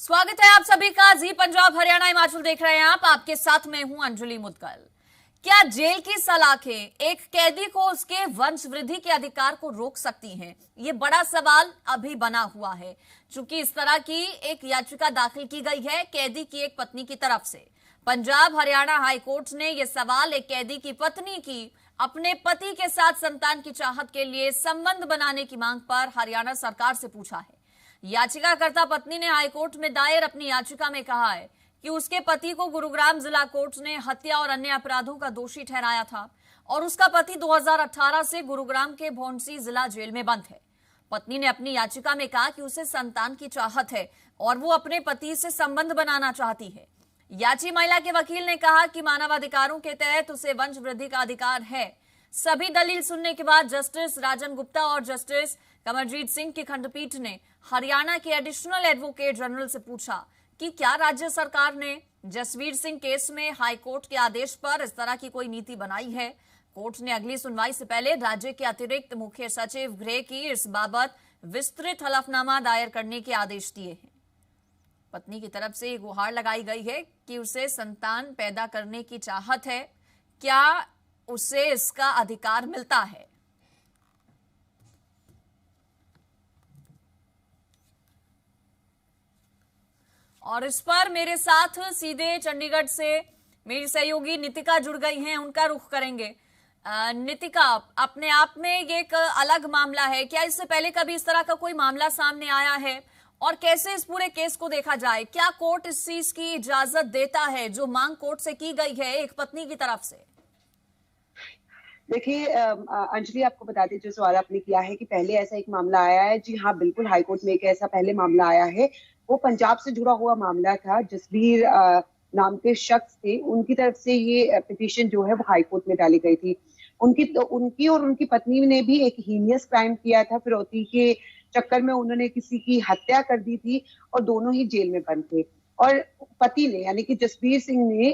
स्वागत है आप सभी का। जी पंजाब हरियाणा हिमाचल देख रहे हैं आप। आपके साथ मैं हूं अंजलि मुदगल। क्या जेल की सलाखें एक कैदी को उसके वंश वृद्धि के अधिकार को रोक सकती हैं? ये बड़ा सवाल अभी बना हुआ है, चूंकि इस तरह की एक याचिका दाखिल की गई है कैदी की एक पत्नी की तरफ से। पंजाब हरियाणा हाईकोर्ट ने यह सवाल एक कैदी की पत्नी की अपने पति के साथ संतान की चाहत के लिए संबंध बनाने की मांग पर हरियाणा सरकार से पूछा है। याचिकाकर्ता पत्नी ने हाईकोर्ट में दायर अपनी याचिका में कहा है कि उसके पति को गुरुग्राम जिला कोर्ट ने हत्या और अन्य अपराधों का दोषी ठहराया था और उसका पति 2018 से गुरुग्राम के भौंडसी जिला जेल में बंद है। पत्नी ने अपनी याचिका में कहा कि उसे संतान की चाहत है और वो अपने पति से संबंध बनाना चाहती है। याची महिला के वकील ने कहा कि मानवाधिकारों के तहत उसे वंश वृद्धि का अधिकार है। सभी दलील सुनने के बाद जस्टिस राजन गुप्ता और जस्टिस कमरजीत सिंह की खंडपीठ ने हरियाणा के एडिशनल एडवोकेट जनरल से पूछा कि क्या राज्य सरकार ने जसवीर सिंह केस में हाईकोर्ट के आदेश पर इस तरह की कोई नीति बनाई है। कोर्ट ने अगली सुनवाई से पहले राज्य के अतिरिक्त मुख्य सचिव गृह की इस बाबत विस्तृत हलफनामा दायर करने के आदेश दिए हैं। पत्नी की तरफ से गुहार लगाई गई है कि उसे संतान पैदा करने की चाहत है, क्या उसे इसका अधिकार मिलता है। और इस पर मेरे साथ सीधे चंडीगढ़ से मेरी सहयोगी नितिका जुड़ गई हैं, उनका रुख करेंगे। नितिका, अपने आप में ये एक अलग मामला है, क्या इससे पहले कभी इस तरह का कोई मामला सामने आया है और कैसे इस पूरे केस को देखा जाए? क्या कोर्ट इस चीज की इजाजत देता है जो मांग कोर्ट से की गई है एक पत्नी की तरफ से? देखिए अंजलि, आपको बता दें जो सवाल आपने किया है कि पहले ऐसा एक मामला आया है। जी हाँ, बिल्कुल, हाईकोर्ट में एक ऐसा पहले मामला आया है। वो पंजाब से जुड़ा हुआ मामला था। जसवीर नाम के शख्स थे, उनकी तरफ से ये पिटीशन जो है वो हाईकोर्ट में डाली गई थी। उनकी और उनकी पत्नी ने भी एक हीनियस क्राइम किया था। फिरौती के चक्कर में उन्होंने किसी की हत्या कर दी थी और दोनों ही जेल में बंद थे। और पति ने यानी कि जसवीर सिंह ने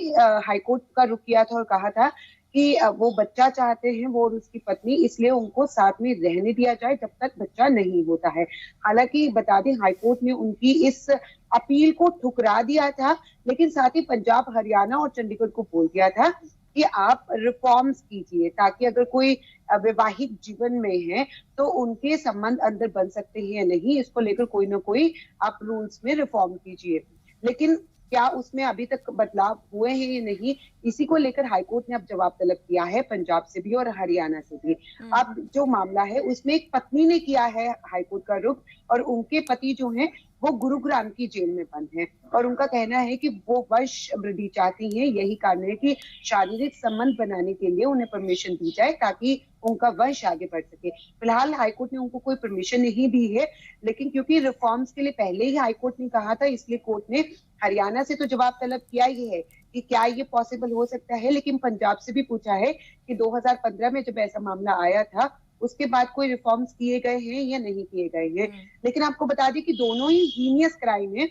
हाईकोर्ट का रुख किया था और कहा था कि वो बच्चा चाहते हैं, वो और उसकी पत्नी, इसलिए उनको साथ में रहने दिया जाए जब तक बच्चा नहीं होता है। हालांकि बता दें, हाईकोर्ट ने उनकी इस अपील को ठुकरा दिया था, लेकिन साथ ही पंजाब, हरियाणा और चंडीगढ़ को बोल दिया था कि आप रिफॉर्म्स कीजिए ताकि अगर कोई वैवाहिक जीवन में है तो उनके संबंध अंदर बन सकते हैं या नहीं, इसको लेकर कोई ना कोई आप रूल्स में रिफॉर्म कीजिए। लेकिन क्या उसमें अभी तक बदलाव हुए हैं या नहीं, इसी को लेकर हाईकोर्ट ने अब जवाब तलब किया है, पंजाब से भी और हरियाणा से भी। अब जो मामला है उसमें एक पत्नी ने किया है हाईकोर्ट का रुख, और उनके पति जो हैं वो गुरुग्राम की जेल में बंद हैं और उनका कहना है कि वो वंश वृद्धि चाहती हैं। यही कारण है कि शारीरिक संबंध बनाने के लिए उन्हें परमिशन दी जाए ताकि उनका वंश आगे बढ़ सके। फिलहाल हाईकोर्ट ने उनको कोई परमिशन नहीं दी है, लेकिन क्योंकि रिफॉर्म्स के लिए पहले ही हाईकोर्ट ने कहा था, इसलिए कोर्ट ने हरियाणा से तो जवाब तलब किया ही है कि क्या ये पॉसिबल हो सकता है, लेकिन पंजाब से भी पूछा है कि 2015 में जब ऐसा मामला आया था उसके बाद कोई रिफॉर्म्स किए गए हैं या नहीं किए गए हैं। लेकिन आपको बता दें कि दोनों ही हीनियस क्राइम है,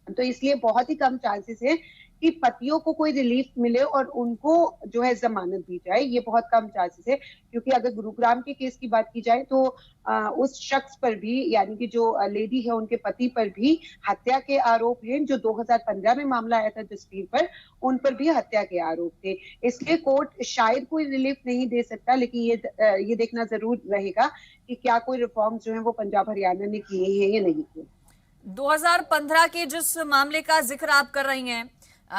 तो इसलिए बहुत ही कम चांसेस है कि पतियों को कोई रिलीफ मिले और उनको जो है जमानत दी जाए। ये बहुत कम चांसेस है, क्योंकि अगर गुरुग्राम के केस की बात की जाए तो उस शख्स पर भी, यानी कि जो लेडी है उनके पति पर भी हत्या के आरोप हैं। जो 2015 में मामला आया था जसवीर पर, उन पर भी हत्या के आरोप थे। इसलिए कोर्ट शायद कोई रिलीफ नहीं दे सकता, लेकिन ये देखना जरूर रहेगा कि क्या कोई रिफॉर्म जो है वो पंजाब हरियाणा ने किए हैं या नहीं किए। 2015 के जिस मामले का जिक्र आप कर रही हैं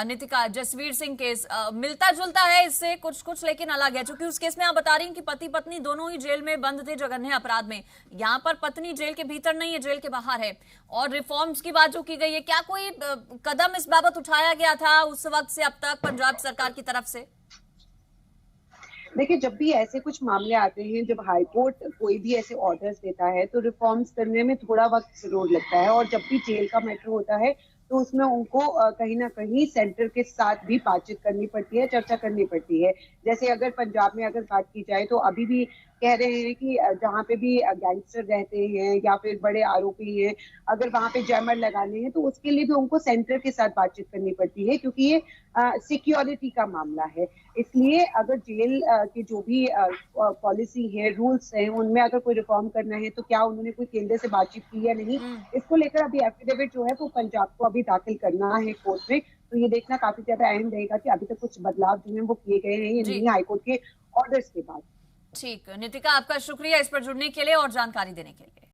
नितिका, जसवीर सिंह केस मिलता जुलता है इससे कुछ, लेकिन अलग है, क्योंकि उस केस में आप बता रही हैं कि पति पत्नी दोनों ही जेल में बंद थे जघन्य अपराध में। यहाँ पर पत्नी जेल के भीतर नहीं है, जेल के बाहर है। और रिफॉर्म्स की बात जो की गई है, क्या कोई कदम इस बाबत उठाया गया था उस वक्त से अब तक पंजाब सरकार की तरफ से? देखिए, जब भी ऐसे कुछ मामले आते हैं, जब हाईकोर्ट कोई भी ऐसे ऑर्डर्स देता है तो रिफॉर्म्स करने में थोड़ा वक्त जरूर लगता है। और जब भी जेल का मैटर होता है तो उसमें उनको कहीं ना कहीं सेंटर के साथ भी बातचीत करनी पड़ती है, चर्चा करनी पड़ती है। जैसे अगर पंजाब में अगर बात की जाए तो अभी भी कह रहे हैं कि जहाँ पे भी गैंगस्टर रहते हैं या फिर बड़े आरोपी हैं, अगर वहां पे जैमर लगाने हैं तो उसके लिए भी उनको सेंटर के साथ बातचीत करनी पड़ती है, क्योंकि ये सिक्योरिटी का मामला है। इसलिए अगर जेल की जो भी पॉलिसी है, रूल्स हैं, उनमें अगर कोई रिफॉर्म करना है तो क्या उन्होंने कोई केंद्र से बातचीत की या नहीं, इसको लेकर अभी एफिडेविट जो है वो पंजाब को अभी दाखिल करना है कोर्ट में। तो ये देखना काफी ज्यादा अहम रहेगा कि अभी तक कुछ बदलाव जो है वो किए गए हैं या जी नहीं हाईकोर्ट के ऑर्डर्स के बाद। ठीक, नितिका आपका शुक्रिया इस पर जुड़ने के लिए और जानकारी देने के लिए।